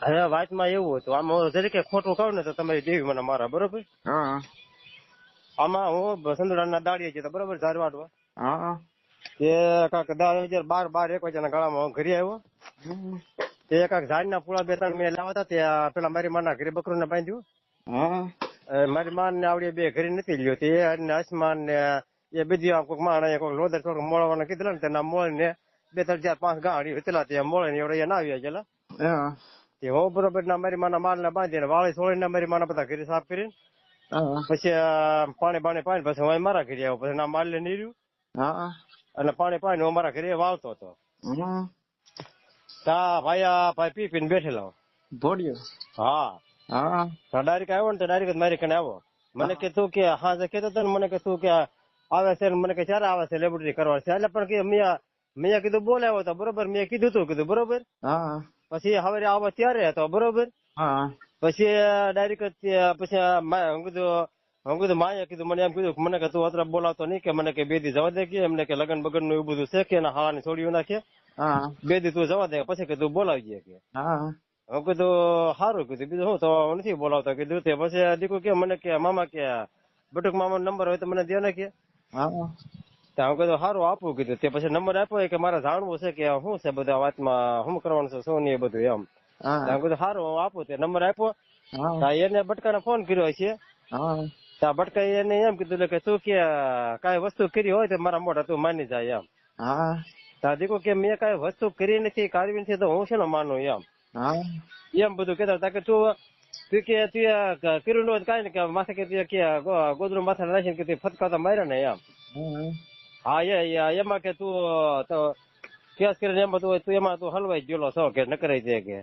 હવે વાતમાં એવું હતું, આમાં જરીકે ખોટું કહું ને તો તમારી દેવી મને મારા, બરોબર. હા આમાં હું સંદુરાના દાડીએ જતો, બરોબર, ધારવાડમાં. હા તે કાંક 10 વાગ્યા 1 વાગ્યાના ગાળામાં હું ઘરે આવ્યો. તે કાંક ઝાડના પૂળા 2-3 મેં લાવ્યા હતા. ત્યાં પેલા મારી માના ઘરે બકરું ને બાંધ્યું. મારી માન ને આવડી 2 ઘરે નથી લ્યો. તે આસમાન ને એ બીજી કોઈક માણ કોઈક લોદર થોડુંક મોળવાના કીધેલા ને તેના મોળ ને 2, 3, 4, 5 ગાડી વેચેલા. ત્યાં મોળે ને એવડે ના આવ્યા ગયેલા. તે હું બરોબર ના મારી માના માલ ને બાંધીને વાળી છોડીને મારી માના બધા ઘરે સાફ કરીને પછી પાણી પાણી પછી હું મારા ઘરે આવ્યો. પછી ના માલ ને નીર્યું અને પાણી પાણી હું મારા ઘરે વાવતો હતો. તા ભાઈ પી પીને બેઠેલો ભોડિયો. હા ડાયરેક્ટ આવ્યો ને તો ડાયરેક્ટ મારી કને આવ્યો. મને કે તું કે હા કેતો હતો ને, મને કે તું કે આવે છે, મને કે ક્યારે આવે છે લેબોરેટરી કરવા છે. એટલે પણ કે મેં કીધું બોલાવ્યો હતો, બરોબર, મેં કીધું કીધું બરોબર. પછી હવે આવો ત્યારે હતો, બરોબર. પછી ડાયરેક્ટ પછી હું કીધું માએ કીધું મને એમ કીધું મને કે તું અત્યારે બોલાવતો નહીં, કે મને કે 2 દી જવા દે, કે એમને કે લગન બગન નું એવું બધું છે કે હાળાની છોડીઓ નાખે, 2 દી તું જવા દે પછી કે તું બોલાવજે કે. હું કીધું સારું કીધું, બીજું હું તો નથી બોલાવતો કીધું. તે પછી દીકુ કે મને કે મામા કે બટુક મામા નંબર હોય તો મને દે ને કે. હું કીધું સારું આપું કીધું. તે પછી નંબર આપ્યો કે મારે જાણવું છે કે શું છે બધા વાતમાં શું કરવાનું છે શું નહીં એ બધું એમ. હું કીધું સારું હું આપું. તે નંબર આપ્યો. એને બટકાને ફોન કર્યો છે. ત્યાં બટકા એને એમ કીધું કે તું કે કઈ વસ્તુ કરી હોય તો મારા મોઢા તું માની જાય એમ. ત્યાં દીકુ કે મેં કઈ વસ્તુ કરી નથી, કાઢવી નથી, તો હું છે ને માનું એમ. એમ બધું કેતા કે તું કે તું કર્યું ન હોય કઈ ને કે માથે કે ગોદરું માથે નાખીને કે ફટકા તો માર્યા ને એમ. હા એમાં કે તું તો કેસ કરીને એમ બધું તું એમાં તું હલવાઈ ગયેલો છો કે ન કરાઈ દે કે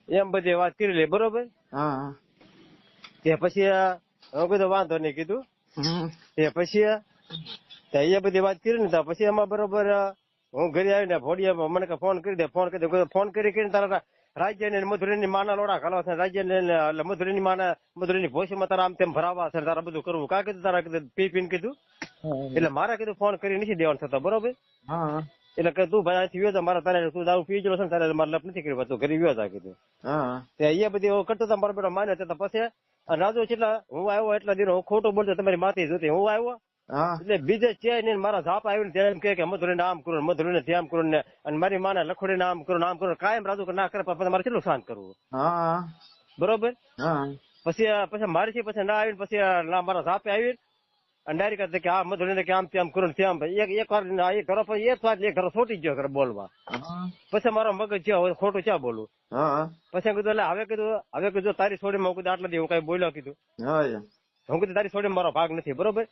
એમ બધી વાત કરી લે, બરોબર. તે પછી હું કીધું વાંધો નહીં કીધું. તે પછી એ બધી વાત કરી ને પછી એમાં બરોબર હું ઘરે આવીને ભોડિયા મને કે ફોન કરી દે, ફોન કરીને તારા રાજ્ય ને મધુરીની માના લોડા ઘાલવા છે, રાજ્ય ને મધુરીની માના મધુરીની ભોશીમાં તારા આમ તેમ ભરાવા છે, તારા બધું કરવું કા કીધું તારા કીધું પી પીને કીધું. એટલે મારા કીધું ફોન કરી નથી દેવાનું થતો, બરોબર. એટલે કે તું ભાઈ અહીંથી વ્યો મારા તારે તું દારૂ પી ગયો છે ને તારે મારે લપ નથી કર્યું, તું ઘરે વ્યો તા કીધું. એ બધી કરતો હતો મારો બેટો માન્યો તો પછી રાજુ કેટલા હું આવ્યો એટલા દિનો હું ખોટું બોલતો તમારી માતી જોતી હું આવ્યો. એટલે બીજે છે ને મારા ઝાપ આવીને તેમ કે મધુરીને આમ કરું મધુરીને તેમ કરું ને અને મારી માને લખોડીને આમ કરું કાયમ રાજુ ના કરે પછી મારે કેટલું શાંત કરવું, બરોબર. પછી મારી પછી ના આવીને પછી મારા ઝાપે આવીને અને ડાયરેક્ટ કે આ મધુરીને કે આમ તેમ કરું તેમ એક વાર એ ઘરો પછી એક વાર ઘરો છોટી ગયો ઘરે બોલવા. પછી મારો મગજ છે ખોટું ક્યાં બોલું. પછી કીધું એટલે હવે કીધું તારી છોડીમાં હું કીધું આટલા દી હું કઈ બોલ્યો કીધું. હું કીધું તારી છોડીમાં મારો ભાગ નથી, બરોબર.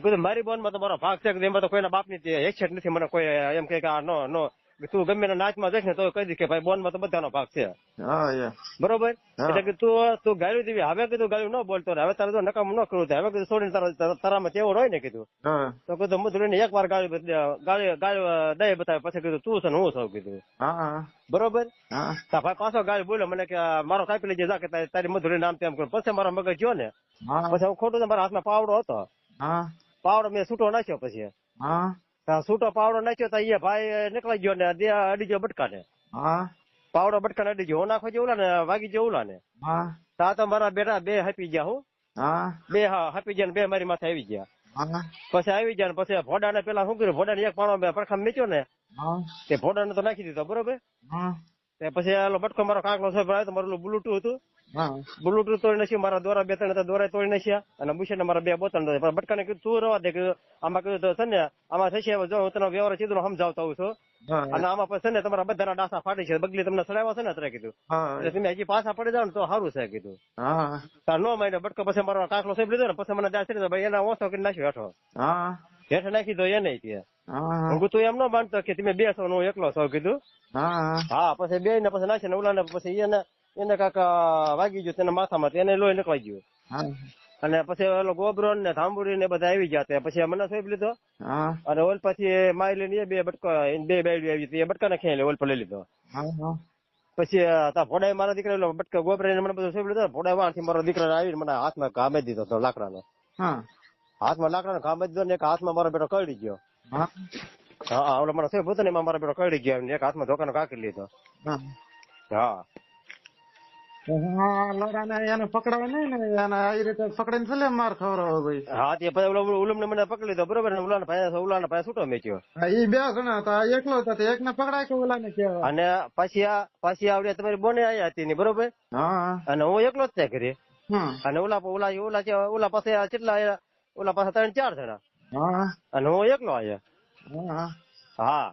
કીધું મારી બોનમાં તો મારો ભાગ છે, એમાં તો કોઈના બાપની હેઠ નથી. મને કોઈ એમ કે નો તું ગમે નાચમાં જઈશ ને તો કહી દઈશ કે ભાઈ બોનમાં તો બધાનો ભાગ છે, બરોબર. એટલે કે તું ગાળ્યું દેવી હવે કીધું ગાળ્યું ન બોલતો હવે તારે નકામ ન કરવું હવે કીધું છોડીને તારામાં તેવો હોય ને કીધું. તો કીધું મધુરીને એક વાર ગાળી દઈ બતાવે પછી કીધું તું છે ને હું છું કીધું, બરોબર. ભાઈ પાછો ગાળી બોલ્યો મને કે મારો કાપી લેજે જા કે તારી મધુરી નામ તેમ કરું. પછી મારો મગજ ગયો ને પછી હું ખોટું મારા હાથમાં પાવડો હતો, પાવડો મેં છૂટો નાખ્યો. પછી છૂટો પાવડો નાખ્યો તો એ ભાઈ નીકળી ગયો ને અડી ગયો બટકાને, પાવડો બટકાને અડી ગયો. હું નાખો જેવલા ને વાગી જેવલા ને તા તો મારા બેટા 2 હાપી ગયા. હું 2 હાપી ગયા ને 2 મારી માથે આવી ગયા. પછી આવી ગયા ને પછી ભોડાને પેલા શું કર્યું, ભોડાને એક પાણો પડખામ મેચ્યો ને તે ભોડાને તો નાખી દીધો, બરોબર. પછી એલો બટકો મારો કાંકલો છે મારું બ્લુટૂથ હતું, બ્લુટૂથ તોડી નાખ્યું. મારા દોરા 2-3 દોરા તોડી નાખ્યા અને બુશે મારા 2 બોતલ બટકાને કીધું તું રવા દે કીધું આમાં કીધું છે ને આમાં થશે જો હું તને વ્યવહાર સીધો સમજાવતો હોઉં છું અને આમાં પછી ને તમારા બધાના ડાસા ફાટી છે, બગલી તમને સડાવ્યા છે ને અત્યારે કીધું એટલે તમે હજી પાછા પડી જાવ ને તો સારું છે કીધું. તાર નો માન્યો બટકો પછી મારો કાંકલો સાહેબ લીધો ને પછી મને દાસ ભાઈ એના ઓછો કરી નાખ્યો હેઠો નાખી દો એને ત્યાં. તું એમ ન માનતો કે તમે 2 છો હું એકલો છો કીધું. પછી 2 ને પછી નાખી ને ઓલા ને પછી એને કાકા વાગી ગયું તેના માથામાં એને લોહી નીકળી ગયું અને પછી ઓલો ગોબરો ને થાંભુરી ને બધા આવી ગયા. પછી મને સોંપ લીધો અને ઓલ પછી મારી લઈને 2 બટકા 2 બાયડી આવી એ બટકા ને ખેલી ઓલ પર લઈ લીધો. પછી ભોડાએ મારા દીકરા બટકા ગોબરા મને બધું સોંપ લીધો. ભોડા વાળથી મારો દીકરા આવીને મને હાથમાં ઘા મારી દીધો હતો લાકડાનો, હાથમાં લાકડાનો ઘા મારી દીધો ને એક હાથમાં મારો બેટો કરડી ગયો. ઓલો મારો સોંપ હતો ને એમાં મારો બેટો કરડી ગયો, એક હાથમાં ધોકાનો કાકી લીધો. લડાને એને પકડાય નહીં ને એને આવી રીતે પકડીને છેલ્લે માર ખવડાવો ભાઈ. હા તે પછી ઉલમ ને મને પકડી લીધો બરોબર ને ઉલાના પાસે છૂટો મેચ્યો. ઈ બે જણા હતા, એકલો હતો એક ને પકડાય કે ઓલા ને કેવાય. અને પાછી આવડે તમારી બોને આયા હતી ની બરોબર. હા અને હું એકલો જ ત્યાં ઘરે. અને ઓલા પાસે કેટલા ઓલા પાસે 3-4 જણા. હા અને હું એકલો આયા. હા હા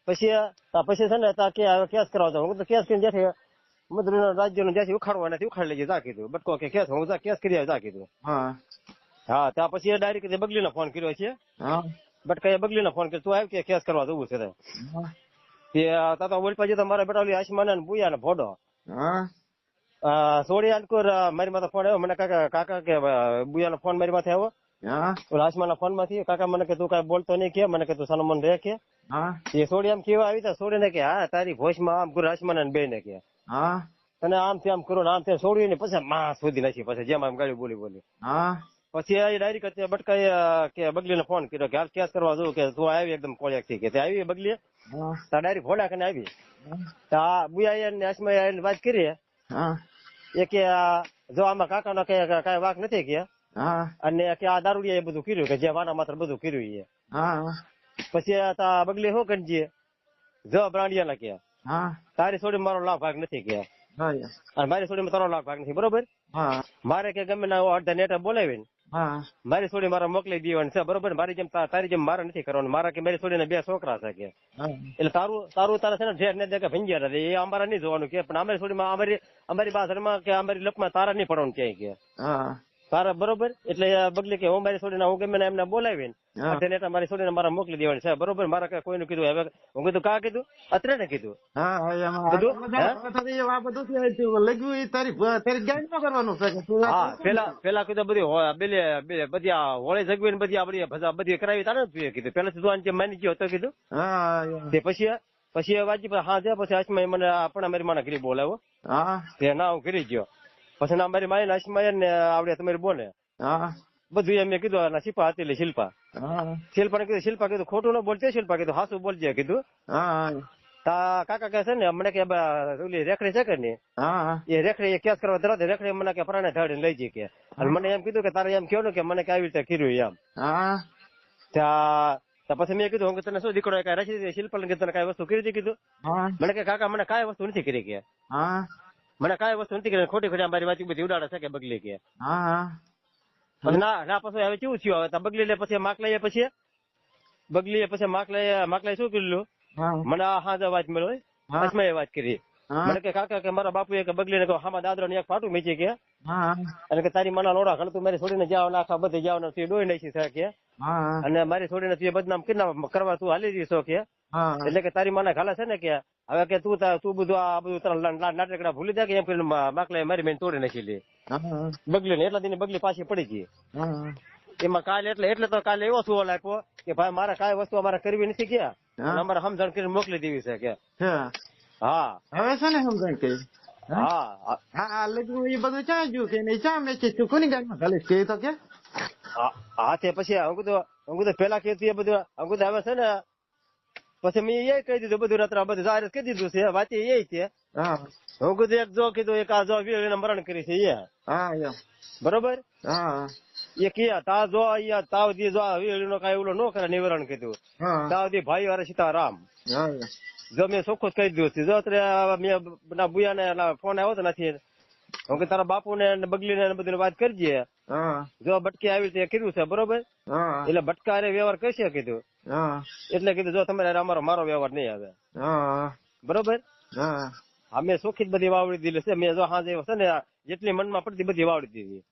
પછી છે ને તા કે કેસ કરવા દો. હું તો કેસ કરીને જ્યાંથી મધુર રાજ્યનું જ્યાંથી ઉખાડવા નથી ઉખાડી લેજે જા કીધું. બટકો કે કેસ હું કેસ કરી આવી જા કીધું. હા હા ત્યાં પછી ડાયરેક્ટ બગલીને ફોન કર્યો છે. હા બટકા બગલીને ફોન કર્યો તું આવી કે કેસ કરવા જવું છે તે તાતા બોલ પછી તમારા બેટા ઓલી આસમાન ને બુયા ને ભોડો હા સોડી અંકુર મારી માથે ફોન આવ્યો મને કાકા કે બુયા નો ફોન મારી માથે આવ્યો. હા ઓલા આસમાન ના ફોન માંથી કાકા મને કે તું કઈ બોલતો નહીં કે મને કે તું સાનો મન રહે કે હા એ સોડી આમ કેવા આવી તા સોડી ને કે હા તારી ભોજ માં આમ ગુરુ આસમાન ને બે ને કે હા અને આમ થી આમ કરો ને આમ ત્યાં સોડ્યું ને પછી માં શોધી નાખી પછી જેમ આમ ગાડી બોલી હા પછી એ ડાયરેક્ટ બટકાએ કે બગલીને ફોન કર્યો કે હાલ કેસ કરવા જવું કે તું આવી એકદમ કોળિયાક થી કે આવી બગલી ડાયરેક્ટ ભોડા કરીને આવી આ બુયા ને આસમા વાત કરી એ કે જો આમાં કાકા નો કઈ વાક નથી કે અને કે આ દારૂડિયા એ બધું કર્યું કે જે વાના માત્ર બધું કર્યું એ પછી બગલી શું કરજે જો બ્રાંડિયા ના કે તારી છોડી મારો લાભ ભાગ નથી કે અને મારી છોડી તારો લાભ ભાગ નથી બરોબર મારે કે ગમે ના અડધા નેટા બોલાવીને મારી છોડી મારા મોકલી દેવાની છે બરોબર મારી જેમ તારી જેમ મારે નથી કરવાનું મારા કે મારી છોડીને 2 છોકરા છે કે એટલે તારું તારા છે ને ઢેર ને દેખા ભંજિયા એ અમારા નહીં જોવાનું કે પણ અમારી છોડીમાં અમારી બાજરમાં કે અમારી લપમાં તારા નહીં પડવાનું ક્યાંય કે તારા બરોબર એટલે બગલી કે હું મારી છોડીને હું ગમે એમને બોલાવીને નેટા મારી છોડીને મારા મોકલી દેવાની છે બરોબર મારા કઈ કોઈનું કીધું હવે હું કીધું કા કીધું અત્રે ને કીધું પેલા કીધું બધી હોળી જગવી ને બધી બધી કરાવી તારે કીધું પેલા તું માની ગયો હતો કીધું તે પછી વાજી હા છે પછી આસમા મને આપણા મારી માના ઘરે બોલાવ્યો તે ના હું ઘરે ગયો પછી ના મારી માય આસમા ને આવડે તમારી બોને બધું એમ મેં કીધું શિલ્પા હતી શિલ્પા ને કીધું શિલ્પા કીધું ખોટું ન બોલજે શિલ્પા કીધું હાસુ બોલજે કીધું તા કાકા કે છે ને મને કે ઓલી રેખડી છે કે ને એ રેખડી કેસ કરવા તરત રેખડી મને કે પરાણે ઢાળીને લઈ જઈ કે અને મને એમ કીધું કે તારે એમ કહ્યું ને કે મને કે આવી રીતે કર્યું એમ ત્યાં પછી મેં કીધું હું તને શું દીકરો કઈ રાખી શિલ્પા ને તને કઈ વસ્તુ કરી હતી કીધું મને કે કાકા મને કઈ વસ્તુ નથી કરી કે મને કઈ વસ્તુ નથી કરી ખોટી ખોટી મારી વાત બધી ઉડાડે છે કે બગલી કે ના પછી હવે કેવું થયું હવે બગલી લે પછી માકલાએ શું કર્યું મને હા વાત મળ્યો અસમાએ વાત કરી મને કે કાકા કે મારા બાપુ કે બગલી ને હામાં દાદરો ને એક ફાટું મેચી કે અને કે તારી મના લોડા ઘણ તું મારી છોડીને જાવ નાખા બધે જાવ ને તું ડોઈ નાખી છે કે અને મારી છોડીને તું બદનામ કરવા તું હાલી દીધો કે એટલે કે તારી માના ઘાલા છે ને કે હવે કે તું બધું આ બધું નાટકડા ભૂલી દે કે એમ કરીને માકલાએ મારી બેન તોડી નાખી લે બગલી ને એટલા દિન બગલી પાછી પડી ગઈ એમાં કાલે એટલે તો કાલે એવો સુવાલ આપ્યો કે ભાઈ મારે કઈ વસ્તુ અમારે કરવી નથી ગયા અમારે સમજણ કરીને મોકલી દેવી છે કે હા હવે છે ને સમજણ કરી હા લગ્ન એ બધું ચા ગયું કે નહીં ચા મેં તું કોની ગાડીમાં ખાલી કે તો કે હા તે પછી અંકુ તો પેલા કીધું એ બધું અંકુ તો હવે છે ને પછી મેં એ કહી દીધું બધું રાત્રા બધું જાહેર કહી દીધું છે વાત એ છે હું કીધું એક જો કીધું એક આ જો વીર મરણ કરી છે એ બરોબર એ કિયા તા જો અહીંયા તાવ દી જો વીર નો કઈ ઓલો નો કરે નિવારણ કીધું તાવ દી ભાઈ વારે સીતારામ જો મેં ચોખ્ખું કહી દીધું છે જો અત્યારે મેં બુયા ને ફોન આવ્યો તો નથી હું કે તારા બાપુ ને બગલી ને બધું વાત કરજે જો બટકી આવી રીતે કર્યું છે બરોબર એટલે બટકા વ્યવહાર કરશે કીધું એટલે કીધું જો તમારે મારો વ્યવહાર નહીં આવે બરોબર અમે ચોખ્ખી જ બધી વાવડી દીધી છે મેં જો હા છે ને જેટલી મનમાં પડતી બધી વાવડી દીધી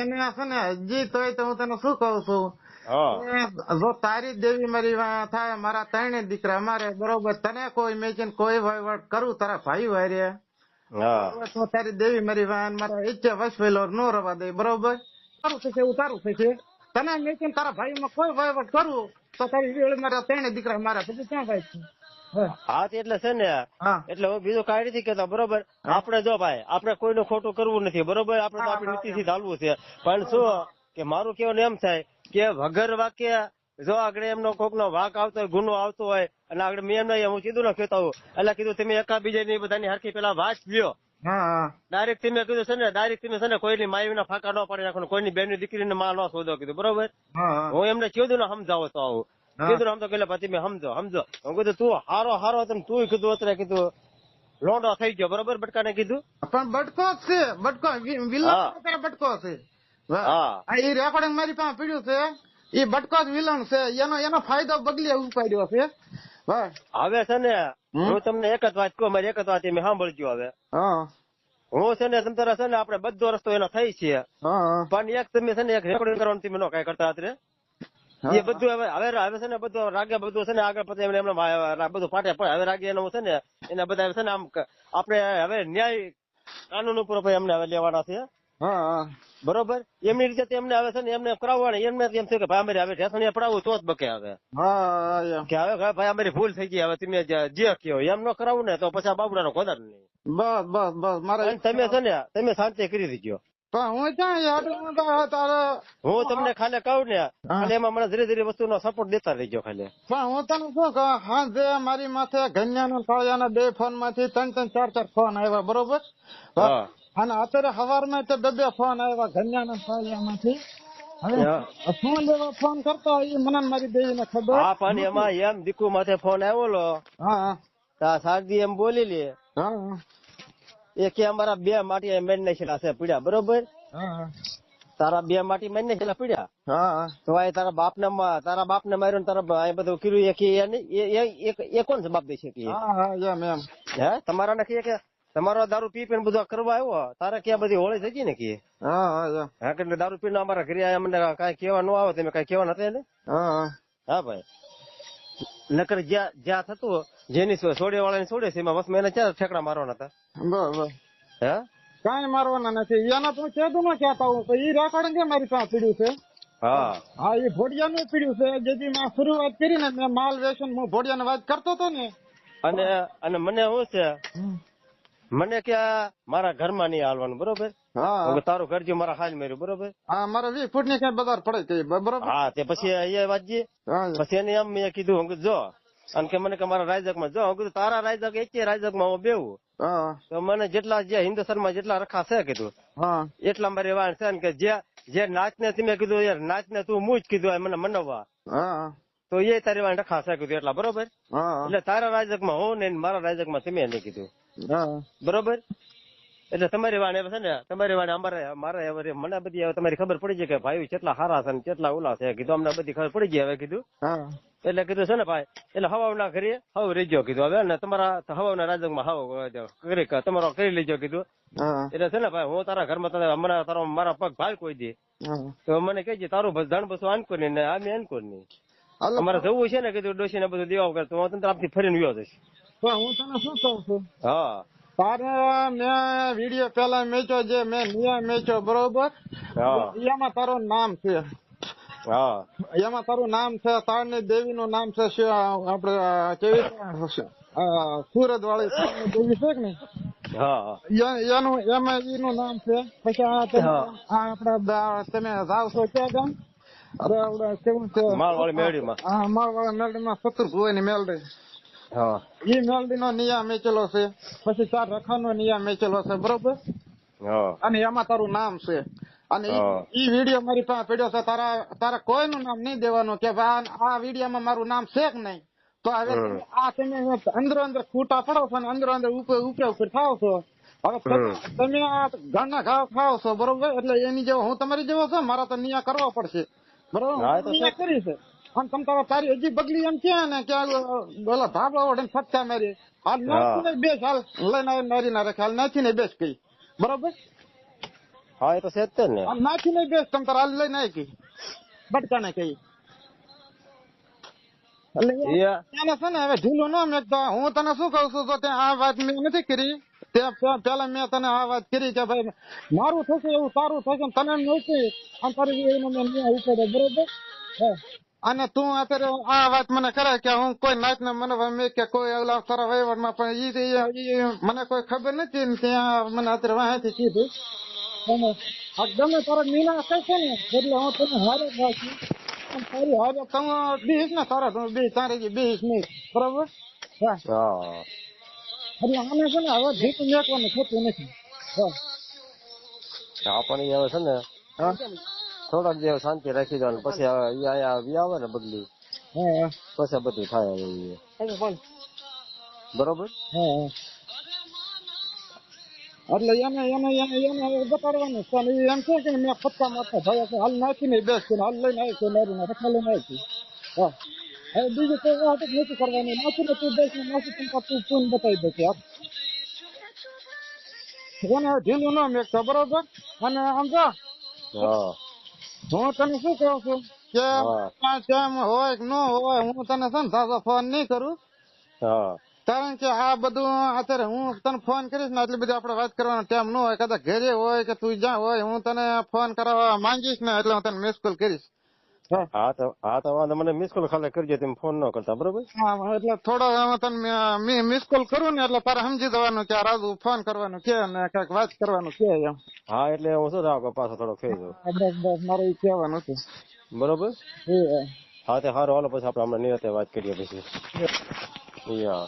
એને છે ને હજી તોય તો હું તને શું કઉ છું જો તારી દેવી મારી થાય મારા 3 દીકરા મારે બરોબર તને કોઈ મેચીને કોઈ વહીવટ કરું તારા ભાઈ વારે તો તારી દેવી મારી વાન મારા ઈચ્છે વસવેલો નો રવા દે બરોબર તારું થશે એવું તારું થશે તને મેચીને તારા ભાઈ માં કોઈ વહીવટ કરું તો તારી વેળ મારા 3 દીકરા મારા પછી ક્યાં ભાઈ હા એટલે છે ને એટલે હું બીજું કઈ નથી કેતો બરોબર આપડે જો ભાઈ આપડે કોઈનું ખોટું કરવું નથી બરોબર આપડે તો આપડી નીતિ થી ચાલવું છે પણ શું કે મારું કેવાનું એમ થાય કે વગર વાક્ય જો આગળ એમનો કોક નો વાક આવતો હોય ગુનો આવતો હોય અને આગળ મેં એમ હું કીધું ને કહેતા હું એટલે કીધું તમે એકા બીજા ની બધાની હરખી પેલા વાત લ્યો હા ડાયરેક્ટ તમે કીધું છે ને ડાયરેક્ટ તમે છે ને કોઈની માયુના ફાંકા ન પાડી નાખો, કોઈની બેનની દીકરીને માં ન શોધો કીધું, બરોબર. હા હું એમને કીધું ને સમજાવો તો આવું કીધું સમજો કે પછી મેં સમજો હું કીધું તું હારો તમે તું કીધું અત્યારે કીધું લોંડો થઈ ગયો, બરોબર. બટકાને કીધું પણ બટકો જ છે, બટકો વિલન બટકો છે. હા એ રેકોર્ડિંગ મારી પાસે પડ્યું છે, એ બટકો જ વિલન છે, એનો ફાયદો બગલે ઉપાડ્યો છે. હવે છે ને હું તમને એક જ વાત કહું, મારી એક જ વાત મેં સાંભળજો. હવે હું છે ને તમ છે ને આપડે બધો રસ્તો એનો થઈ છે, પણ એક તમે છે ને એક રેકોર્ડિંગ કરવાનું તમે નો કઈ કરતા અત્યારે એ બધું હવે છે ને બધું રાગે બધું છે ને આગળ પછી એમને બધું પાટે પડે. હવે રાગે એનું છે ને એના બધા છે ને આમ આપણે હવે ન્યાય કાનૂન ઉપર અમને હવે લેવાના છે, બરોબર. એમની રીતે એમને હવે છે ને એમને કરાવવાના, એમને એમ થયું કે ભાઈ અમારે હવે ઢેસણીયા પડાવવું તો જ બકે હવે કે હવે ભાઈ અમારી ભૂલ થઈ ગઈ, હવે તમે જે કહો એમ ન કરાવું ને તો પછી આ બાબડાનો ખોદાર નહીં. બસ મારે તમે છે ને તમે શાંતિ કરી દીજો. હું તમને ખાલી કહું ને ખાલી એમાં મને ધીરે ધીરે વસ્તુનો સપોર્ટ દેતા રહીજો ખાલી. પણ હું તને શું કહું, હાજે મારી માથે ઘન્યાના ફળિયાના 2 ફોન માંથી 3 4 ફોન આવ્યા, બરોબર. અને અત્યારે સવારમાં તો 2 ફોન આવ્યા ઘન્યાના ફળિયામાંથી. શું લેવા ફોન કરતો એ મને મારી દેવીને ખબર. હા પણ એમાં એમ દીકુ માથે ફોન આવ્યો. શારદી એમ બોલી લે એ કે અમારા 2 માટી મેં છેલ્લા છે પીડ્યા, બરોબર. તારા 2 માટી મેં છેલ્લા પીડ્યા તો આ તારા બાપ ને માર્યો ને તારા બધું કર્યું એ કોણ જવાબ દે છે કે હે તમારા નથી કે તમારો દારૂ પી પીને બધું કરવા આવ્યો, તારે ક્યાં બધી હોળી થઈ ગઈ ને કે હા કે દારૂ પીને અમારા ઘરે અમને કઈ કેવા ન આવે, તમે કઈ કેવા નથી ને. હા ભાઈ નકર જ્યાં થતું જેની સોડે વાળાની સોડે છે એમાં બસ મેં ચાર ઠેકડા મારવાના હતા. બરોબર હે કઈ મારવાના નથી એના તું કેતું ન કહેતા હું તો એ રેકોર્ડિંગ મારી પાસે પીડ્યું છે. હા એ ભોડિયા નું પીડ્યું છે, જેથી મેં શરૂઆત કરી ને મેં માલ વેચન હું ભોડિયા ને વાત કરતો હતો ને. અને મને શું છે મને કે મારા ઘરમાં નહીં હાલવાનું, બરોબર. તારું ઘર જો મારા હાલ મેર્યું, બરોબર. મારે 20 ફૂટ ની કઈ બજાર પડે બરોબર. હા તે પછી અહીંયા વાંચીએ પછી એને એમ મેં કીધું હું જો અને કે મને કે મારા રાયજક માં જો હું કીધું તારા રાયજક એક રાયજક માં હું બેવું તો મને જેટલા જે હિન્દુસ્તાન માં જેટલા રખા છે કીધું એટલા મારી વાણ છે ને કે જે નાચ ને તમે કીધું યાર નાચ ને તું મું જ કીધું મને મનાવવા તો એ તારી વાણ રખા છે કીધું એટલા, બરોબર. એટલે તારા રાયજક માં હું ને મારા રાયજક માં તમે નહીં કીધું, બરોબર. એટલે તમારી વાણ છે ને તમારી વાણ મારે મને બધી તમારી ખબર પડી જાય કે ભાઈ કેટલા હારા છે ને કેટલા ઓલા છે કીધું અમને બધી ખબર પડી ગઈ હવે કીધું. એટલે કીધું છે ને ભાઈ એટલે હવાના કરીએ હવે રેજો કીધું હવે ને તમારા હવાના રાજકમાં હવ તમારો કરી લેજો કીધું. એટલે છે ને ભાઈ હું તારા ઘરમાં તારો મારા પગ ભાઈ કોઈ દે તો મને કહેજે તારું ધણ બસો આનકો નહીં ને આમે આનકો નહીં. અમારે જવું છે ને કીધું ડોસી ને બધું દેવા કરતો હું તને આપથી ફરીને વ્યો જઈશ. હું તને શું કહું છું, તારે મેં વિડીયો પેલા મેચ્યો જે મેં નિયમ મેચ્યો, બરોબર. એમાં તારું નામ છે, એમાં તારું નામ છે, તારની દેવી નું નામ છે આપડે કેવી સુરત વાળી દેવી છે કે નહીં એમાં એનું નામ છે. પછી આપડે તમે જાવ છો ક્યાં ગામ અરે કેવું છે માળવાળી મેલડીમાં સતુર ભુવાની મેલડી ઈ મેલડી નો નિયમ મેચેલો છે. પછી 4 રખા નો નિયમ મેચેલો છે, બરોબર. અને એમાં તારું નામ છે અને ઈ વિડીયો મારી પાસે પડ્યો છે. તારા કોઈનું નામ નહીં દેવાનું કે ભાઈ આ વિડીયોમાં મારું નામ છે કે નહીં. તો હવે આ તમે અંદર ખૂટા પડો છો ને અંદર ઉપર થાવ છો. હવે તમે આ ઘરના ઘાવ ખાવ છો, બરોબર. એટલે એની જેવો હું તમારી જેવો છું, મારા તો નિયા કરવા પડશે, બરોબર. નિયા કરી છે અને તમે તારી હજી બગલી એમ કે ને કે બોલા ધાબા ઓઢે સત્તા મારી હાલ નાખી બેસ હાલ લઈને મારી ના રાખે હાલ નાખી ને બેસ કઈ, બરોબર. હા એ તો છે જ ને નાખી ને બેસ તમ તાર હાલ લઈને આવી કઈ બટકા ને કઈ એટલે છે ને હવે ઢીલું ન મેકતા. હું તને શું કઉ છું તો ત્યાં આ વાત મેં નથી કરી પેલા મેં તને આ વાત કરી કે ભાઈ મારું થશે એવું તારું થશે તને નથી અને તારી ઉપર, બરોબર. અને તું અત્યારે આ વાત મને કરે કે હું કોઈ નાચ ને મને કે કોઈ ઓલા તારા વહીવટ માં પણ મને કોઈ ખબર નથી ત્યાં મને અત્યારે વાંચી કીધું ગમે તારા મીના કઈ છે ને એટલે હું તને હારે રાખી તારી હારે તમે બીસ ને તારા તું બી તારી બીસ નહીં, બરોબર. એટલે આને છે ને હવે ભીતું મેકવાનું થતું નથી. હા આપણને હવે છે ને હા થોડાક દિવસ શાંતિ રાખી દેવાનું, પછી અહીંયા આવે ને બદલી, હા પછી બધું થાય હવે બરોબર. હા એટલે એને એને એને એને હવે બતાડવાનું છે ને ઈ એમ છે કે મેં ફટકા મારતા થયા છે, હાલ નાખીને બેસ કે હાલ લઈને આવી છે મારીને રખા લઈને આવી છે. હા હવે બીજું કોઈ વાત જ નથી કરવાની, નાખીને તું બેસ ને નાખી તું પૂન બતાવી દે યાર. એને ઢીલું ન મેકતો બરોબર. અને આમ જો હા હું તને શું કહું છું કે હા કેમ હોય કે ન હોય હું તને છે ને ઝાઝો ફોન નહીં કરું, હા કારણ કે આ બધું અત્યારે હું તને ફોન કરીશ ને એટલી બધી આપણે વાત કરવાનો ટાઈમ ન હોય, કદાચ ઘરે હોય કે તું જ્યાં હોય હું તને ફોન કરવા માંગીશ ને એટલે હું તને મિસ કોલ કરીશ. હા હા તો વાંધો, મને મિસ કોલ ખાલી કરજો, તમે ફોન ન કરતા બરોબર. હા, એટલે થોડો હું તને મિસ કોલ કરું ને એટલે તારે સમજી જવાનું કે આ રાજુ ફોન કરવાનું કે ને કઈક વાત કરવાનું કે એમ. હા એટલે હું શું રાખ પાછો થોડો ફેર જાઉં બસ બસ મારે એ કહેવાનું હતું. બરોબર. એ હા તે સારું, હાલો પછી આપણે હમણાં નિરાતે વાત કરીએ પછી. એ હા